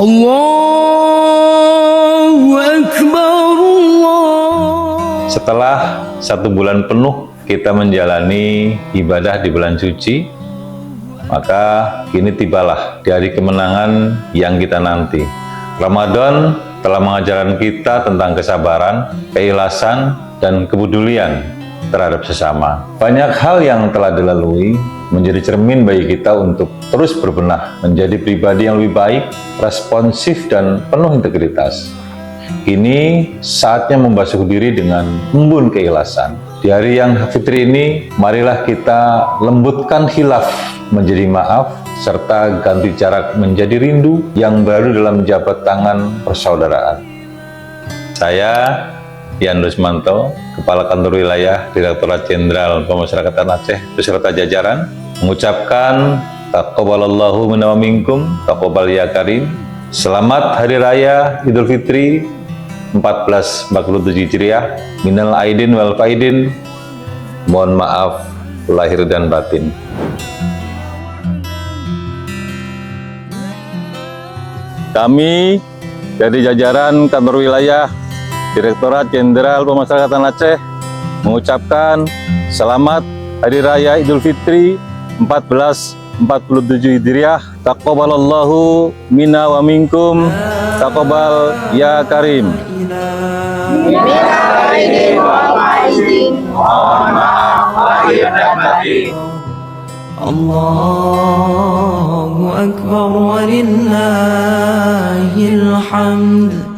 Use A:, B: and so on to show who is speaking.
A: Allahu Akbar, Allah.
B: Setelah 1 bulan penuh kita menjalani ibadah di bulan suci, maka kini tibalah di hari kemenangan yang kita nanti. Ramadan telah mengajarkan kita tentang kesabaran, keikhlasan, dan kepedulian terhadap sesama. Banyak hal yang telah dilalui menjadi cermin bagi kita untuk terus berbenah menjadi pribadi yang lebih baik, responsif, dan penuh integritas. Kini saatnya membasuh diri dengan embun keikhlasan. Di hari yang fitri ini, marilah kita lembutkan khilaf menjadi maaf, serta ganti jarak menjadi rindu yang baru dalam jabat tangan persaudaraan. Saya, Yan Rusmanto, Kepala Kantor Wilayah Direktorat Jenderal Pemasyarakatan Aceh beserta jajaran, mengucapkan taqabbalallahu minna wa minkum, taqabbal ya karim. Selamat Hari Raya Idul Fitri 1447 Hijriah, minal aidin wal faidin, mohon maaf lahir dan batin. Kami dari jajaran Kantor Wilayah Direktorat Jenderal Pemasyarakatan Aceh mengucapkan selamat Hari Raya Idul Fitri 1447 Hijriah. Taqabbalallahu minna wa minkum, taqabbal ya karim.
A: Allahu Akbar, walillahil hamd.